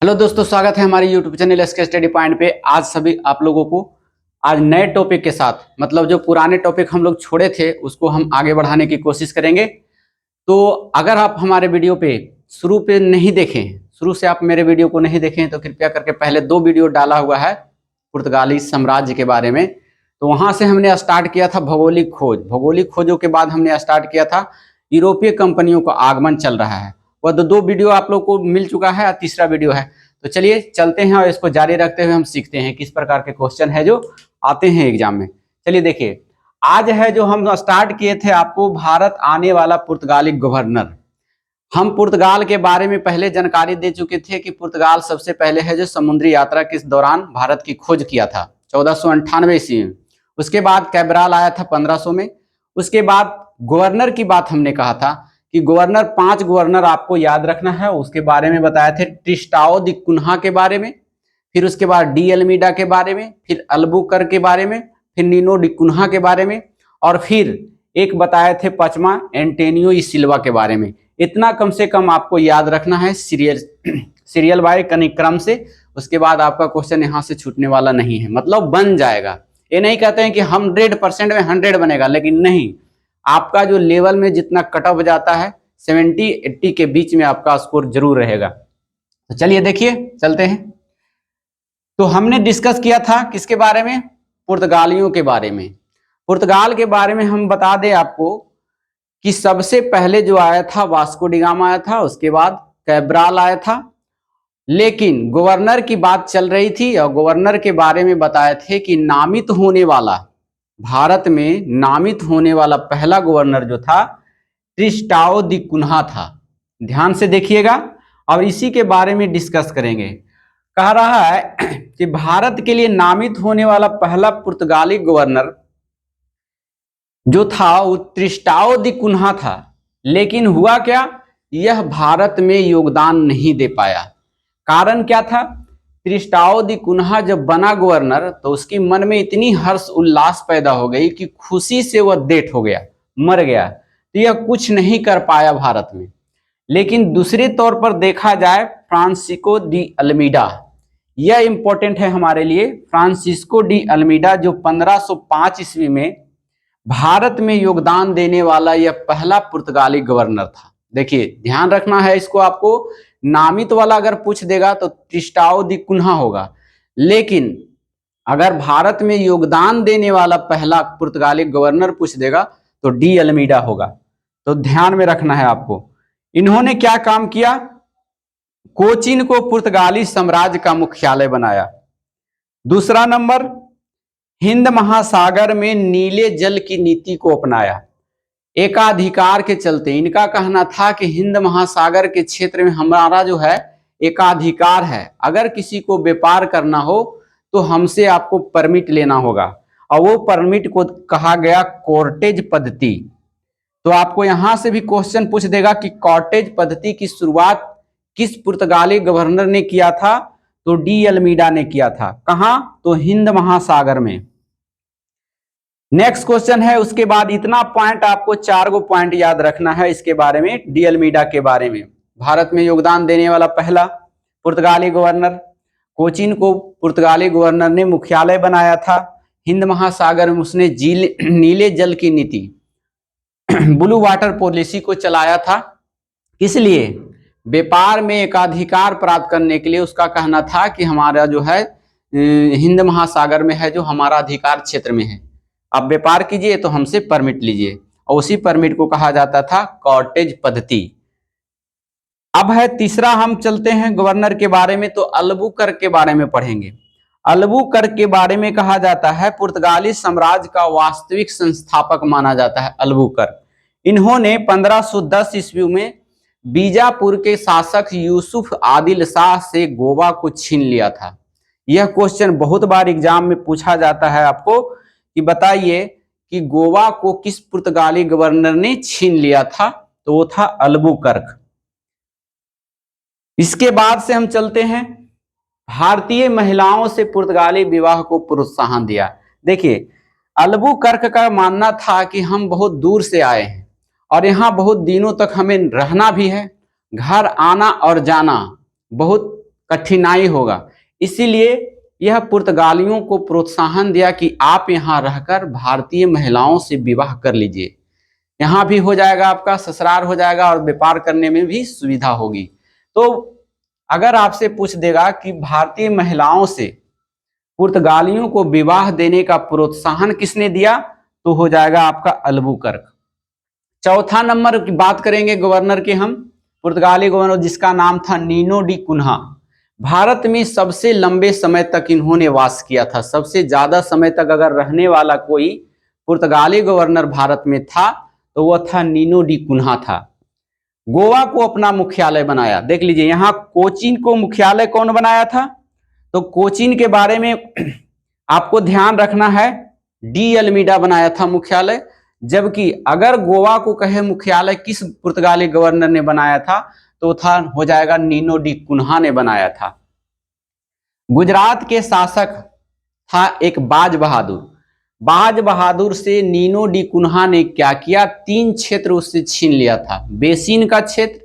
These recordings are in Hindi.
हेलो दोस्तों, स्वागत है हमारे YouTube channel SK study point पे। आज सभी आप लोगों को आज नए टॉपिक के साथ मतलब जो पुराने टॉपिक हम लोग छोड़े थे उसको हम आगे बढ़ाने की कोशिश करेंगे। तो अगर आप हमारे वीडियो पे शुरू पे नहीं देखें, शुरू से आप मेरे वीडियो को नहीं देखें तो कृपया करके पहले 2 वीडियो डाला हुआ है पुर्तगाली साम्राज्य के बारे में। तो वहाँ से हमने स्टार्ट किया था भौगोलिक खोज। भौगोलिक खोजों के बाद हमने स्टार्ट किया था यूरोपीय कंपनियों का आगमन चल रहा है। वह 2 वीडियो आप लोग को मिल चुका है और तीसरा वीडियो है। तो चलिए चलते हैं और इसको जारी रखते हुए हम सीखते हैं किस प्रकार के क्वेश्चन है जो आते हैं एग्जाम में। चलिए देखिए, आज है जो हम स्टार्ट किए थे आपको भारत आने वाला पुर्तगाली गवर्नर। हम पुर्तगाल के बारे में पहले जानकारी दे चुके थे कि पुर्तगाल सबसे पहले है जो समुद्री यात्रा के दौरान भारत की खोज किया था 1498 ईस्वी में। उसके बाद कैब्राल आया था 1500 में। उसके बाद गवर्नर की बात हमने कहा था कि गवर्नर 5 गवर्नर आपको याद रखना है। उसके बारे में बताए थे ट्रिस्टाओ दी कुन्हा के बारे में, फिर उसके बाद डी अल्मीडा के बारे में, फिर अल्बुकर के बारे में, फिर नीनो डी कुन्हा के बारे में, और फिर एक बताए थे 5वां एंटेनियो ई सिल्वा के बारे में। इतना कम से कम आपको याद रखना है सीरियल बाय क्रम से। उसके बाद आपका क्वेश्चन यहाँ से छूटने वाला नहीं है, मतलब बन जाएगा। ये नहीं कहते हैं कि 100% में 100 बनेगा, लेकिन नहीं, आपका जो लेवल में जितना कट ऑफ जाता है 70-80 के बीच में आपका स्कोर जरूर रहेगा। तो चलिए देखिए चलते हैं। तो हमने डिस्कस किया था किसके बारे में? पुर्तगालियों के बारे में। पुर्तगाल के बारे में हम बता दें आपको कि सबसे पहले जो आया था वास्को डी गामा आया था, उसके बाद कैब्राल आया था। लेकिन गवर्नर की बात चल रही थी और गवर्नर के बारे में बताए थे कि नामित होने वाला, भारत में नामित होने वाला पहला गवर्नर जो था ट्रिस्टाओ दी कुन्हा था। ध्यान से देखिएगा और इसी के बारे में डिस्कस करेंगे। कह रहा है कि भारत के लिए नामित होने वाला पहला पुर्तगाली गवर्नर जो था वो ट्रिस्टाओ दी कुन्हा था। लेकिन हुआ क्या, यह भारत में योगदान नहीं दे पाया। कारण क्या था? ट्रिस्टाओ दी कुन्हा जब बना गवर्नर तो उसकी मन में इतनी हर्ष उल्लास पैदा हो गई कि खुशी से वह डेथ हो गया, मर गया। तो यह कुछ नहीं कर पाया भारत में। लेकिन दूसरे तौर पर देखा जाए फ्रांसिस्को डी अल्मीडा, यह इंपॉर्टेंट है हमारे लिए। फ्रांसिस्को डी अल्मीडा जो 1505 ईस्वी में भारत में योगदान देने वाला यह पहला पुर्तगाली गवर्नर था। देखिए ध्यान रखना है इसको, आपको नामित वाला अगर पूछ देगा तो ट्रिस्टाओ दी कुन्हा होगा, लेकिन अगर भारत में योगदान देने वाला पहला पुर्तगाली गवर्नर पूछ देगा तो डी अल्मीडा होगा। तो ध्यान में रखना है आपको। इन्होंने क्या काम किया? कोचीन को पुर्तगाली साम्राज्य का मुख्यालय बनाया। दूसरा नंबर, हिंद महासागर में नीले जल की नीति को अपनाया। एकाधिकार के चलते इनका कहना था कि हिंद महासागर के क्षेत्र में हमारा जो है एकाधिकार है, अगर किसी को व्यापार करना हो तो हमसे आपको परमिट लेना होगा, और वो परमिट को कहा गया कॉर्टेज पद्धति। तो आपको यहां से भी क्वेश्चन पूछ देगा कि कॉर्टेज पद्धति की शुरुआत किस पुर्तगाली गवर्नर ने किया था? तो डी अल्मीडा ने किया था। कहां? तो हिंद महासागर में। नेक्स्ट क्वेश्चन है, उसके बाद इतना पॉइंट आपको 4 पॉइंट याद रखना है इसके बारे में, डी अल्मीडा के बारे में। भारत में योगदान देने वाला पहला पुर्तगाली गवर्नर, कोचीन को पुर्तगाली गवर्नर ने मुख्यालय बनाया था, हिंद महासागर में उसने नीले जल की नीति ब्लू वाटर पॉलिसी को चलाया था। इसलिए व्यापार में एकाधिकार प्राप्त करने के लिए उसका कहना था कि हमारा जो है हिंद महासागर में है जो हमारा अधिकार क्षेत्र में है, आप व्यापार कीजिए तो हमसे परमिट लीजिए, और उसी परमिट को कहा जाता था कॉर्टेज पद्धति। अब है तीसरा, हम चलते हैं गवर्नर के बारे में, तो अल्बुकर के बारे में पढ़ेंगे। अल्बुकर के बारे में कहा जाता है पुर्तगाली साम्राज्य का वास्तविक संस्थापक माना जाता है अल्बुकर। इन्होंने 1510 ईस्वी में बीजापुर के शासक यूसुफ आदिल शाह से गोवा को छीन लिया था। यह क्वेश्चन बहुत बार एग्जाम में पूछा जाता है आपको कि बताइए कि गोवा को किस पुर्तगाली गवर्नर ने छीन लिया था? तो वो था अल्बुकर्क। इसके बाद से हम चलते हैं, भारतीय महिलाओं से पुर्तगाली विवाह को प्रोत्साहन दिया। देखिए अल्बुकर्क का मानना था कि हम बहुत दूर से आए हैं और यहाँ बहुत दिनों तक हमें रहना भी है, घर आना और जाना बहुत कठिनाई होगा। इसीलिए यह पुर्तगालियों को प्रोत्साहन दिया कि आप यहाँ रहकर भारतीय महिलाओं से विवाह कर लीजिए, यहाँ भी हो जाएगा आपका ससुराल हो जाएगा और व्यापार करने में भी सुविधा होगी। तो अगर आपसे पूछ देगा कि भारतीय महिलाओं से पुर्तगालियों को विवाह देने का प्रोत्साहन किसने दिया, तो हो जाएगा आपका अल्बुकर्क। चौथा नंबर की बात करेंगे गवर्नर के हम, पुर्तगाली गवर्नर जिसका नाम था नीनो डी कुन्हा। भारत में सबसे लंबे समय तक इन्होंने वास किया था। सबसे ज्यादा समय तक अगर रहने वाला कोई पुर्तगाली गवर्नर भारत में था तो वह था नीनो डी कुन्हा था। गोवा को अपना मुख्यालय बनाया। देख लीजिए यहाँ कोचीन को मुख्यालय कौन बनाया था, तो कोचीन के बारे में आपको ध्यान रखना है, डी अल्मीडा बनाया था मुख्यालय। जबकि अगर गोवा को कहे मुख्यालय किस पुर्तगाली गवर्नर ने बनाया था तो था हो जाएगा नीनो डी कुन्हा ने बनाया था। गुजरात के शासक था एक बाज बहादुर। बाज बहादुर से नीनो डी कुन्हा ने क्या किया, 3 क्षेत्र उससे छीन लिया था। बेसिन का क्षेत्र,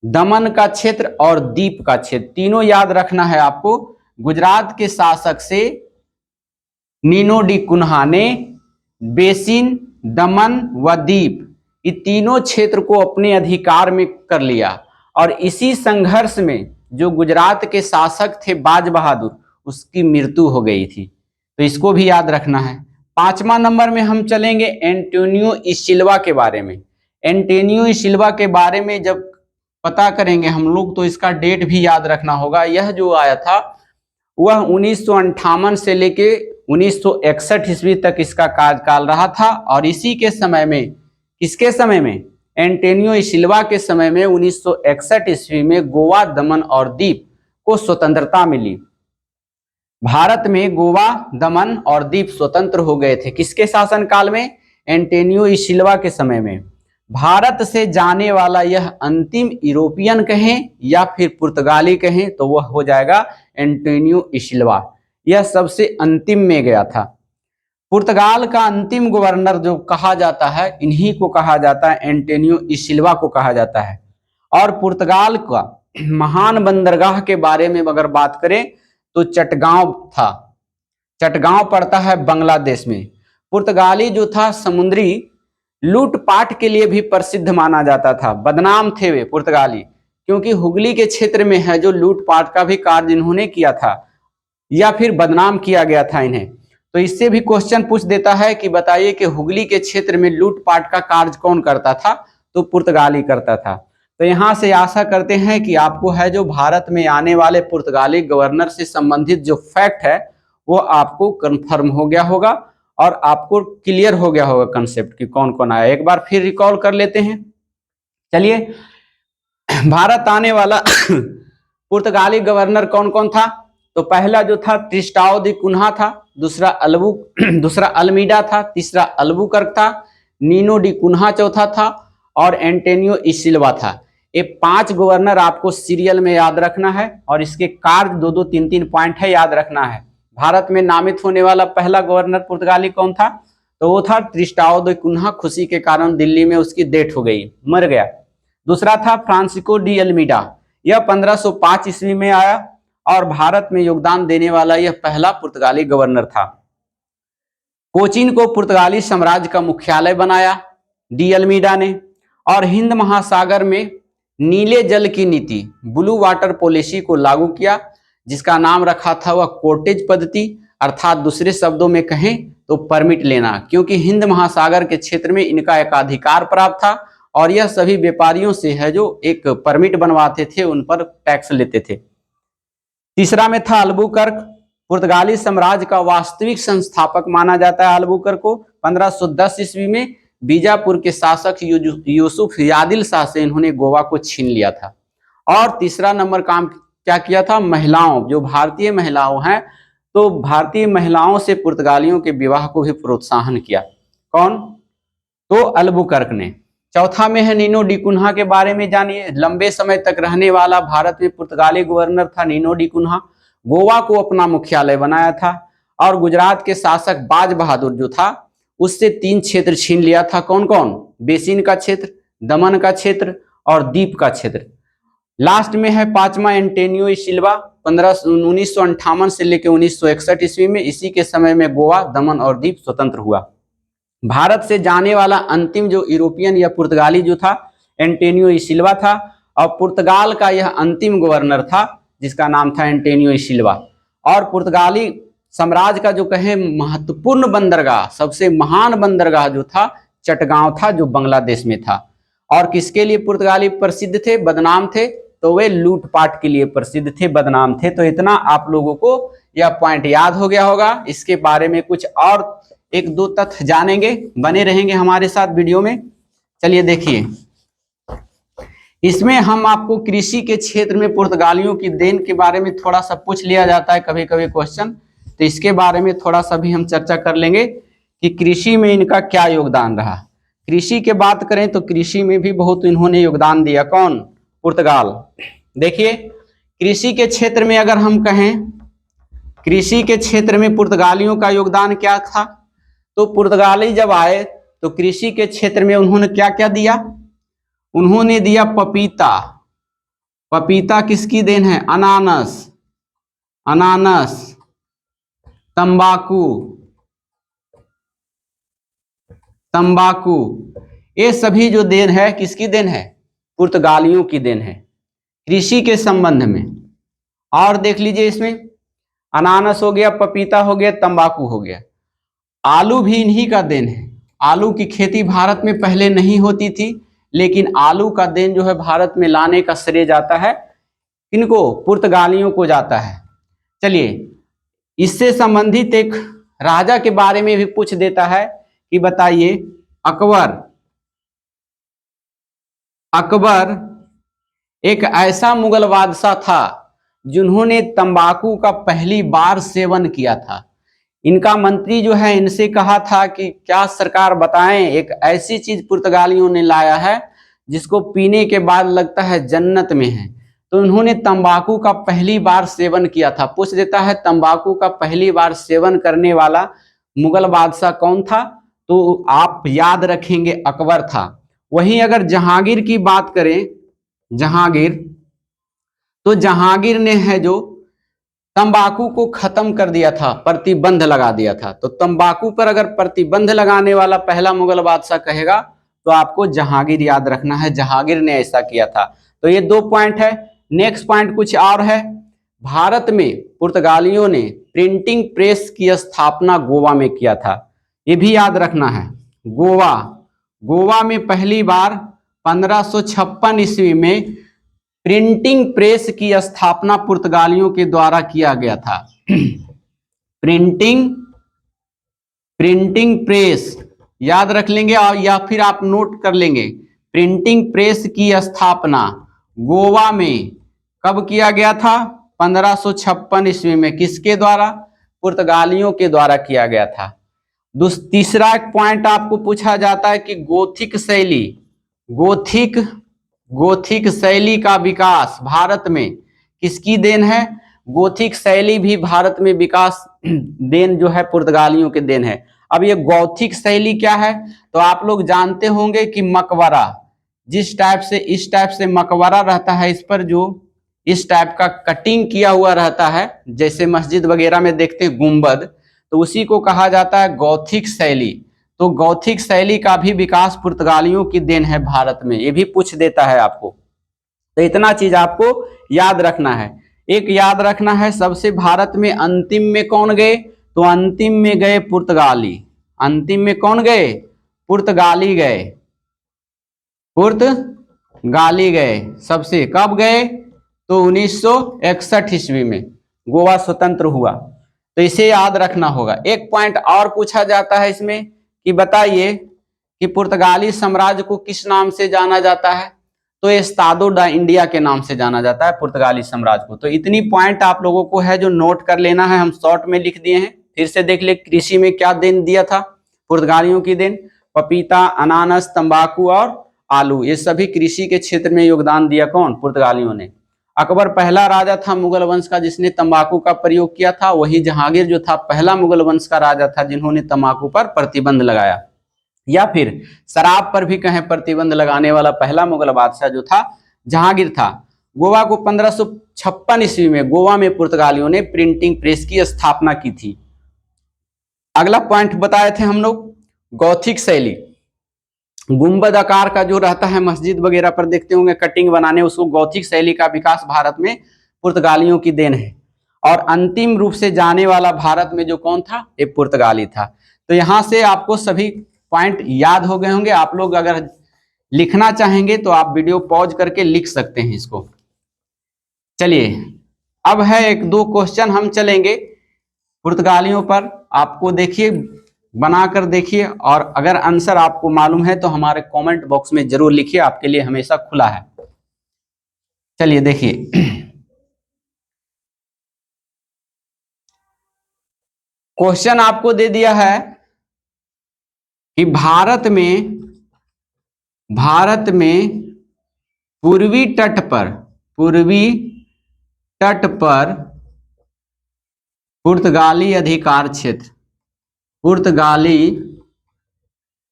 दमन का क्षेत्र और दीप का क्षेत्र, तीनों याद रखना है आपको। गुजरात के शासक से नीनो डी कुन्हा ने बेसिन, दमन व दीप ये तीनों क्षेत्र को अपने अधिकार में कर लिया। और इसी संघर्ष में जो गुजरात के शासक थे बाज बहादुर, उसकी मृत्यु हो गई थी, तो इसको भी याद रखना है। 5वां नंबर में हम चलेंगे एंटोनियो ई सिल्वा के बारे में। एंटोनियो ई सिल्वा के बारे में जब पता करेंगे हम लोग तो इसका डेट भी याद रखना होगा। यह जो आया था वह 1958 से लेके 1961 ईस्वी तक इसका कार्यकाल रहा था। और इसी के समय में, किसके समय में, एंटोनियो ई सिल्वा के समय में 1961 ईस्वी में गोवा, दमन और दीप को स्वतंत्रता मिली। भारत में गोवा, दमन और दीप स्वतंत्र हो गए थे किसके शासनकाल में, एंटोनियो ई सिल्वा के समय में। भारत से जाने वाला यह अंतिम यूरोपियन कहें या फिर पुर्तगाली कहें तो वह हो जाएगा एंटोनियो ई सिल्वा। यह सबसे अंतिम में गया था। पुर्तगाल का अंतिम गवर्नर जो कहा जाता है, इन्हीं को कहा जाता है, एंटोनियो ई सिल्वा को कहा जाता है। और पुर्तगाल का महान बंदरगाह के बारे में अगर बात करें तो चटगांव था। चटगांव पड़ता है बांग्लादेश में। पुर्तगाली जो था समुद्री लूटपाट के लिए भी प्रसिद्ध माना जाता था। बदनाम थे वे पुर्तगाली, क्योंकि हुगली के क्षेत्र में है जो लूटपाट का भी कार्य इन्होंने किया था या फिर बदनाम किया गया था इन्हें। तो इससे भी क्वेश्चन पूछ देता है कि बताइए कि हुगली के क्षेत्र में लूटपाट का कार्य कौन करता था, तो पुर्तगाली करता था। तो यहाँ से आशा करते हैं कि आपको है जो भारत में आने वाले पुर्तगाली गवर्नर से संबंधित जो फैक्ट है वो आपको कंफर्म हो गया होगा और आपको क्लियर हो गया होगा कंसेप्ट कि कौन कौन आया। एक बार फिर रिकॉल कर लेते हैं। चलिए, भारत आने वाला पुर्तगाली गवर्नर कौन कौन था, तो पहला जो था ट्रिस्टाओ दी कुन्हा था, दूसरा अल्मीडा था, तीसरा अल्बुकर्क था, नीनो डी कुन्हा चौथा था और एंटोनियो ई सिल्वा था। ये 5 गवर्नर आपको सीरियल में याद रखना है और इसके कार्य 2-2, 3-3 पॉइंट है याद रखना है। भारत में नामित होने वाला पहला गवर्नर पुर्तगाली कौन था, तो वो था ट्रिस्टाओ दी कुन्हा। खुशी के कारण दिल्ली में उसकी डेथ हो गई, मर गया। दूसरा था फ्रांसिस्को डी अल्मीडा, यह 1505 ईस्वी में आया और भारत में योगदान देने वाला यह पहला पुर्तगाली गवर्नर था। कोचीन को पुर्तगाली साम्राज्य का मुख्यालय बनाया डी अल्मीडा ने। और हिंद महासागर में नीले जल की नीति, ब्लू वाटर पॉलिसी को लागू किया, जिसका नाम रखा था वह कॉटेज पद्धति, अर्थात दूसरे शब्दों में कहें तो परमिट लेना, क्योंकि हिंद महासागर के क्षेत्र में इनका एकाधिकार प्राप्त था और यह सभी व्यापारियों से है जो एक परमिट बनवाते थे, उन पर टैक्स लेते थे। तीसरा में था अल्बुकर्क, पुर्तगाली साम्राज्य का वास्तविक संस्थापक माना जाता है अल्बुकर्क को। 1510 ईस्वी में बीजापुर के शासक यूसुफ यादिल शाह से इन्होंने गोवा को छीन लिया था। और तीसरा नंबर काम क्या किया था, महिलाओं, जो भारतीय महिलाओं हैं, तो भारतीय महिलाओं से पुर्तगालियों के विवाह को भी प्रोत्साहन किया। कौन, तो अल्बुकर्क ने। चौथा में है नीनो डी कुन्हा के बारे में जानिए। लंबे समय तक रहने वाला भारत में पुर्तगाली गवर्नर था नीनो डी कुन्हा। गोवा को अपना मुख्यालय बनाया था और गुजरात के शासक बाज बहादुर जो था उससे 3 क्षेत्र छीन लिया था। कौन कौन, बेसिन का क्षेत्र, दमन का क्षेत्र और दीप का क्षेत्र। लास्ट में है पांचवा एंटोनियो ई सिल्वा 1958 से लेकर 1961 ईस्वी में। इसी के समय में गोवा, दमन और दीव स्वतंत्र हुआ। भारत से जाने वाला अंतिम जो यूरोपियन या पुर्तगाली जो था एंटोनियो ई सिल्वा था, और पुर्तगाल का यह अंतिम गवर्नर था जिसका नाम था एंटोनियो ई सिल्वा। और पुर्तगाली साम्राज्य का जो कहें महत्वपूर्ण बंदरगाह, सबसे महान बंदरगाह जो था चटगांव था, जो बांग्लादेश में था। और किसके लिए पुर्तगाली प्रसिद्ध थे, बदनाम थे? तो वे लूटपाट के लिए प्रसिद्ध थे, बदनाम थे। तो इतना आप लोगों को यह पॉइंट याद हो गया होगा। इसके बारे में कुछ और एक दो तथ्य जानेंगे, बने रहेंगे हमारे साथ वीडियो में। चलिए देखिए, इसमें हम आपको कृषि के क्षेत्र में पुर्तगालियों की देन के बारे में थोड़ा सा पूछ लिया जाता है कभी कभी क्वेश्चन, तो इसके बारे में थोड़ा सा भी हम चर्चा कर लेंगे कि कृषि में इनका क्या योगदान रहा। कृषि के बात करें तो कृषि में भी बहुत इन्होंने योगदान दिया। कौन? पुर्तगाल। देखिए, कृषि के क्षेत्र में अगर हम कहें, कृषि के क्षेत्र में पुर्तगालियों का योगदान क्या था? तो पुर्तगाली जब आए तो कृषि के क्षेत्र में उन्होंने क्या क्या दिया? उन्होंने दिया पपीता। पपीता किसकी देन है? अनानस, अनानस, तंबाकू, तंबाकू, ये सभी जो देन है किसकी देन है? पुर्तगालियों की देन है कृषि के संबंध में। और देख लीजिए, इसमें अनानस हो गया, पपीता हो गया, तंबाकू हो गया। आलू भी इन्हीं का देन है। आलू की खेती भारत में पहले नहीं होती थी, लेकिन आलू का देन जो है भारत में लाने का श्रेय जाता है किनको? पुर्तगालियों को जाता है। चलिए, इससे संबंधित एक राजा के बारे में भी पूछ देता है कि बताइए, अकबर, अकबर एक ऐसा मुगल बादशाह था जिन्होंने तंबाकू का पहली बार सेवन किया था। इनका मंत्री जो है इनसे कहा था कि क्या सरकार बताएं, एक ऐसी चीज पुर्तगालियों ने लाया है जिसको पीने के बाद लगता है जन्नत में है। तो उन्होंने तंबाकू का पहली बार सेवन किया था। पूछ देता है तंबाकू का पहली बार सेवन करने वाला मुगल बादशाह कौन था? तो आप याद रखेंगे अकबर था। वहीं अगर जहांगीर की बात करें, जहांगीर, तो जहांगीर ने है जो तंबाकू को खत्म कर दिया था, प्रतिबंध लगा दिया था। तो तंबाकू पर अगर प्रतिबंध लगाने वाला पहला मुगल बादशाह कहेगा तो आपको जहांगीर याद रखना है, जहांगीर ने ऐसा किया था। तो ये 2 पॉइंट है। नेक्स्ट पॉइंट कुछ और है। भारत में पुर्तगालियों ने प्रिंटिंग प्रेस की स्थापना गोवा में किया था, ये भी याद रखना है। गोवा, गोवा में पहली बार 1556 ईस्वी में प्रिंटिंग प्रेस की स्थापना पुर्तगालियों के द्वारा किया गया था। प्रिंटिंग प्रेस याद रख लेंगे, और या फिर आप नोट कर लेंगे। प्रिंटिंग प्रेस की स्थापना गोवा में कब किया गया था? 1556 ईस्वी में। किसके द्वारा? पुर्तगालियों के द्वारा किया गया था। तीसरा पॉइंट आपको पूछा जाता है कि गोथिक शैली, गोथिक शैली का विकास भारत में किसकी देन है? गोथिक शैली भी भारत में विकास देन जो है पुर्तगालियों के देन है। अब ये गोथिक शैली क्या है? तो आप लोग जानते होंगे कि मकबरा, जिस टाइप से इस टाइप से मकबरा रहता है, इस पर जो इस टाइप का कटिंग किया हुआ रहता है, जैसे मस्जिद वगैरह में देखते हैं गुंबद, तो उसी को कहा जाता है गौथिक शैली। तो गौथिक शैली का भी विकास पुर्तगालियों की देन है भारत में, ये भी पूछ देता है आपको। तो इतना चीज आपको याद रखना है। एक याद रखना है, सबसे भारत में अंतिम में कौन गए? तो अंतिम में गए पुर्तगाली। अंतिम में कौन गए? पुर्तगाली गए, पुर्तगाली गए सबसे। कब गए? तो 1961 ईस्वी में गोवा स्वतंत्र हुआ। तो इसे याद रखना होगा। एक पॉइंट और पूछा जाता है इसमें कि बताइए कि पुर्तगाली साम्राज्य को किस नाम से जाना जाता है? तो एस्तादो डा इंडिया के नाम से जाना जाता है पुर्तगाली साम्राज्य को। तो इतनी पॉइंट आप लोगों को है जो नोट कर लेना है, हम शॉर्ट में लिख दिए हैं। फिर से देख ले, कृषि में क्या देन दिया था पुर्तगालियों की देन? पपीता, अनानस, तंबाकू और आलू, ये सभी कृषि के क्षेत्र में योगदान दिया कौन? पुर्तगालियों ने। अकबर पहला राजा था मुगल वंश का जिसने तंबाकू का प्रयोग किया था। वही जहांगीर जो था पहला मुगल वंश का राजा था जिन्होंने तंबाकू पर प्रतिबंध लगाया। या फिर शराब पर भी कहें प्रतिबंध लगाने वाला पहला मुगल बादशाह जो था जहांगीर था। गोवा को 1556 ईस्वी में गोवा में पुर्तगालियों ने प्रिंटिंग प्रेस की स्थापना की थी। अगला पॉइंट बताए थे हम लोग, गौथिक शैली, गुंबद आकार का जो रहता है मस्जिद वगैरह पर देखते होंगे कटिंग बनाने, उसको गौथिक शैली का विकास भारत में पुर्तगालियों की देन है। और अंतिम रूप से जाने वाला भारत में जो कौन था, ये पुर्तगाली था। तो यहां से आपको सभी पॉइंट याद हो गए होंगे। आप लोग अगर लिखना चाहेंगे तो आप वीडियो पॉज करके लिख सकते हैं इसको। चलिए अब है एक दो क्वेश्चन हम चलेंगे पुर्तगालियों पर, आपको देखिए बनाकर देखिए, और अगर आंसर आपको मालूम है तो हमारे कमेंट बॉक्स में जरूर लिखिए, आपके लिए हमेशा खुला है। चलिए देखिए क्वेश्चन आपको दे दिया है कि भारत में पूर्वी तट पर पुर्तगाली अधिकार क्षेत्र,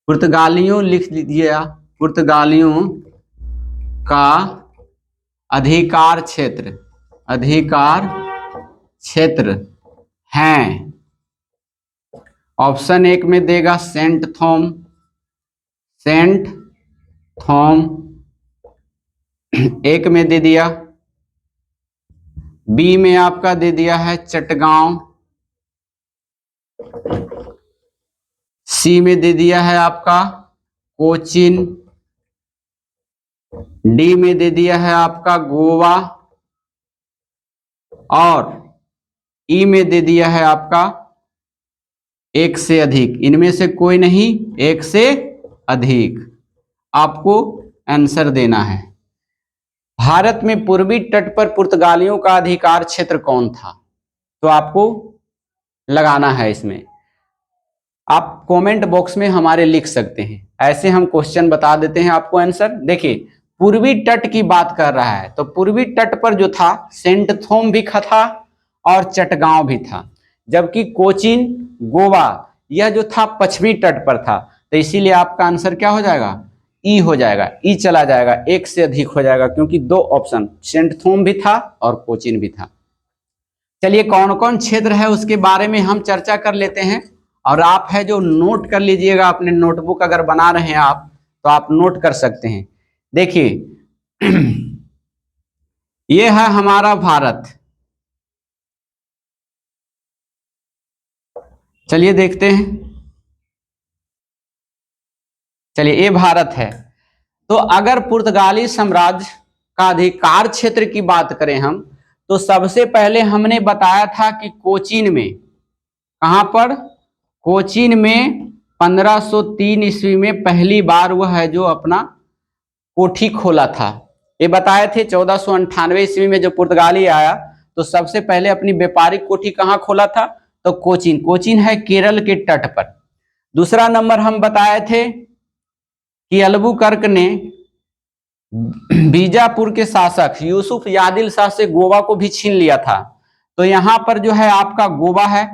पुर्तगालियों लिख लीजिए, पुर्तगालियों का अधिकार क्षेत्र हैं। ऑप्शन एक में देगा सेंट थॉम, एक में दे दिया, बी में आपका दे दिया है चटगांव, सी में दे दिया है आपका कोचीन, डी में दे दिया है आपका गोवा, और ई में दे दिया है आपका एक से अधिक। इनमें से कोई नहीं, एक से अधिक आपको आंसर देना है। भारत में पूर्वी तट पर पुर्तगालियों का अधिकार क्षेत्र कौन था, तो आपको लगाना है इसमें। आप कमेंट बॉक्स में हमारे लिख सकते हैं, ऐसे हम क्वेश्चन बता देते हैं आपको आंसर। देखिए पूर्वी तट की बात कर रहा है, तो पूर्वी तट पर जो था सेंट थॉम भी था और चटगांव भी था, जबकि कोचीन, गोवा यह जो था पश्चिमी तट पर था। तो इसीलिए आपका आंसर क्या हो जाएगा, ई हो जाएगा, ई चला जाएगा, एक से अधिक हो जाएगा, क्योंकि दो ऑप्शन सेंट थॉम भी था और कोचीन भी था। चलिए कौन कौन क्षेत्र है उसके बारे में हम चर्चा कर लेते हैं, और आप है जो नोट कर लीजिएगा, अपने नोटबुक अगर बना रहे हैं आप तो आप नोट कर सकते हैं। देखिए ये है हमारा भारत, चलिए देखते हैं। चलिए ये भारत है। तो अगर पुर्तगाली साम्राज्य का अधिकार क्षेत्र की बात करें हम, तो सबसे पहले हमने बताया था कि कोचीन में, कहां पर, कोचीन में 1503 ईस्वी में पहली बार वह है जो अपना कोठी खोला था। ये बताए थे 1498 ईस्वी में जो पुर्तगाली आया तो सबसे पहले अपनी व्यापारिक कोठी कहां खोला था, तो कोचीन है केरल के तट पर। दूसरा नंबर हम बताए थे कि अलबुकर्क ने बीजापुर के शासक यूसुफ यादिल शाह से गोवा को भी छीन लिया था। तो यहां पर जो है आपका गोवा है,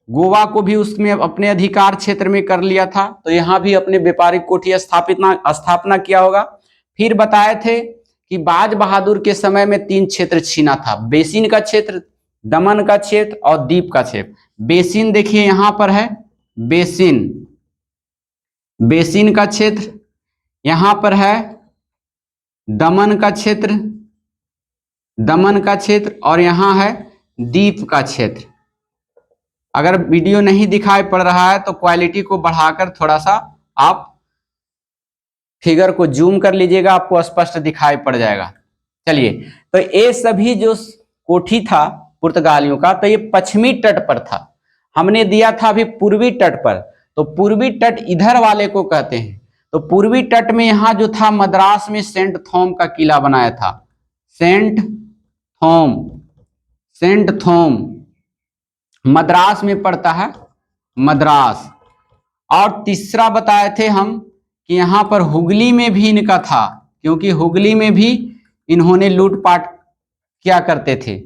गोवा को भी उसमें अपने अधिकार क्षेत्र में कर लिया था। तो यहां भी अपने व्यापारिक कोठी स्थापना किया होगा। फिर बताए थे कि बाज बहादुर के समय में 3 क्षेत्र छीना था, बेसिन का क्षेत्र, दमन का क्षेत्र और दीप का क्षेत्र। बेसिन देखिए यहां पर है, बेसिन का क्षेत्र, यहां पर है दमन का क्षेत्र, और यहां है दीप का क्षेत्र। अगर वीडियो नहीं दिखाई पड़ रहा है तो क्वालिटी को बढ़ाकर थोड़ा सा आप फिगर को जूम कर लीजिएगा, आपको स्पष्ट दिखाई पड़ जाएगा। चलिए तो ये सभी जो कोठी था पुर्तगालियों का, तो ये पश्चिमी तट पर था। हमने दिया था अभी पूर्वी तट पर, तो पूर्वी तट इधर वाले को कहते हैं। तो पूर्वी तट में यहां जो था मद्रास में सेंट थॉम का किला बनाया था, सेंट थॉम मद्रास में पड़ता है, मद्रास। और तीसरा बताए थे हम कि यहां पर हुगली में भी इनका था, क्योंकि हुगली में भी इन्होंने लूटपाट किया करते थे।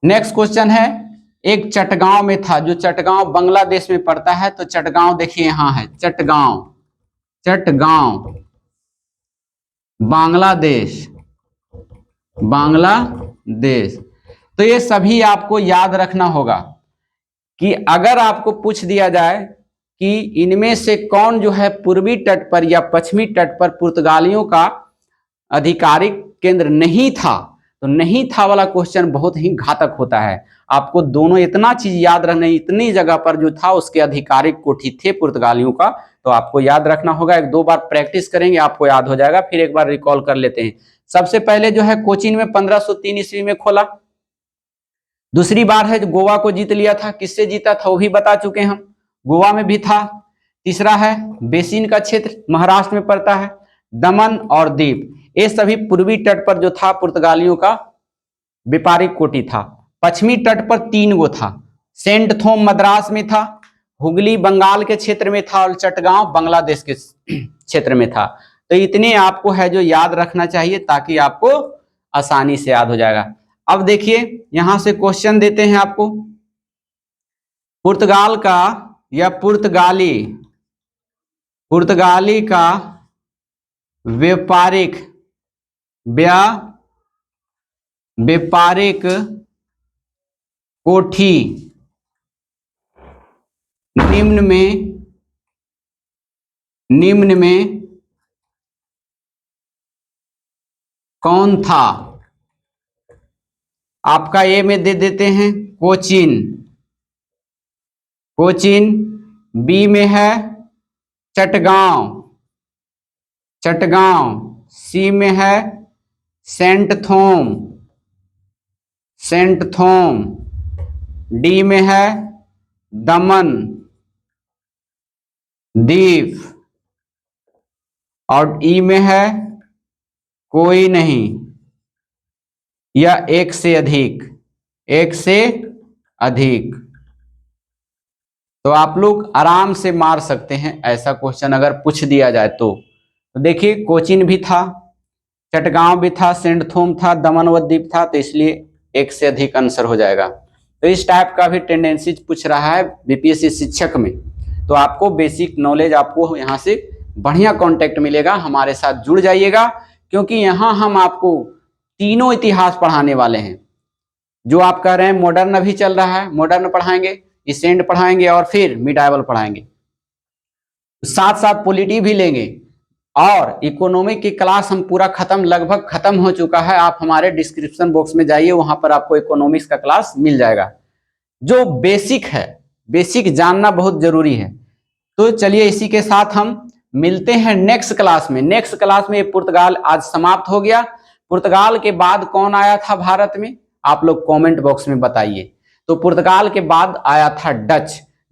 नेक्स्ट क्वेश्चन है, एक चटगांव में था, जो चटगांव बांग्लादेश में पड़ता है। तो चटगांव देखिए यहां है, चटगांव बांग्लादेश, बांग्लादेश। तो ये सभी आपको याद रखना होगा कि अगर आपको पूछ दिया जाए कि इनमें से कौन जो है पूर्वी तट पर या पश्चिमी तट पर पुर्तगालियों का आधिकारिक केंद्र नहीं था, तो नहीं था वाला क्वेश्चन बहुत ही घातक होता है। आपको दोनों इतना चीज याद रखना, इतनी जगह पर जो था उसके आधिकारिक कोठी थे पुर्तगालियों का, तो आपको याद रखना होगा। एक दो बार प्रैक्टिस करेंगे आपको याद हो जाएगा। फिर एक बार रिकॉल कर लेते हैं। सबसे पहले जो है कोचीन में 1503 ईस्वी में खोला। दूसरी बार है जो गोवा को जीत लिया था। किससे जीता था वो भी बता चुके हम, गोवा में भी था। तीसरा है बेसिन का क्षेत्र, महाराष्ट्र में पड़ता है, दमन और दीव। ये सभी पूर्वी तट पर जो था पुर्तगालियों का व्यापारिक कोठी था। पश्चिमी तट पर 3 गो था। सेंट थोम मद्रास में था, हुगली बंगाल के क्षेत्र में था और चटगांव बांग्लादेश के क्षेत्र में था। तो इतने आपको है जो याद रखना चाहिए ताकि आपको आसानी से याद हो जाएगा। अब देखिए यहां से क्वेश्चन देते हैं आपको। पुर्तगाल का या पुर्तगाली का व्यापारिक कोठी निम्न में कौन था? आपका ए में दे देते हैं कोचीन, बी में है चटगांव, सी में है सेंट थोम, डी में है दमन दीव और ई में है कोई नहीं या एक से अधिक। तो आप लोग आराम से मार सकते हैं ऐसा क्वेश्चन अगर पूछ दिया जाए तो। देखिए कोचीन भी था, चटगांव भी था, सेंट थोम था, दमन व दीव था, तो इसलिए एक से अधिक आंसर हो जाएगा। तो इस टाइप का भी टेंडेंसी पूछ रहा है बीपीएससी शिक्षक में। तो आपको बेसिक नॉलेज आपको यहाँ से बढ़िया कांटेक्ट मिलेगा, हमारे साथ जुड़ जाइएगा, क्योंकि यहाँ हम आपको तीनों इतिहास पढ़ाने वाले हैं। जो आप कह रहे हैं मॉडर्न अभी चल रहा है, मॉडर्न पढ़ाएंगे, एसेंट पढ़ाएंगे और फिर मिडाइवल पढ़ाएंगे, साथ साथ पॉलिटी भी लेंगे। और इकोनॉमिक की क्लास हम पूरा लगभग खत्म हो चुका है। आप हमारे डिस्क्रिप्शन बॉक्स में जाइए, वहां पर आपको इकोनॉमिक्स का क्लास मिल जाएगा। जो बेसिक है, बेसिक जानना बहुत जरूरी है। तो चलिए इसी के साथ हम मिलते हैं नेक्स्ट क्लास में। नेक्स्ट क्लास में पुर्तगाल आज समाप्त हो गया। पुर्तगाल के बाद कौन आया था भारत में, आप लोग कमेंट बॉक्स में बताइए। तो पुर्तगाल के बाद आया था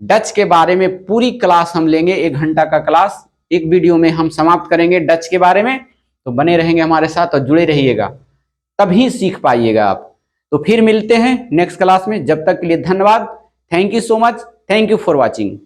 डच के बारे में पूरी क्लास हम लेंगे, 1 घंटा का क्लास एक वीडियो में हम समाप्त करेंगे डच के बारे में। तो बने रहेंगे हमारे साथ और जुड़े रहिएगा, तभी सीख पाइएगा आप। तो फिर मिलते हैं नेक्स्ट क्लास में, जब तक के लिए धन्यवाद। Thank you so much, thank you for watching.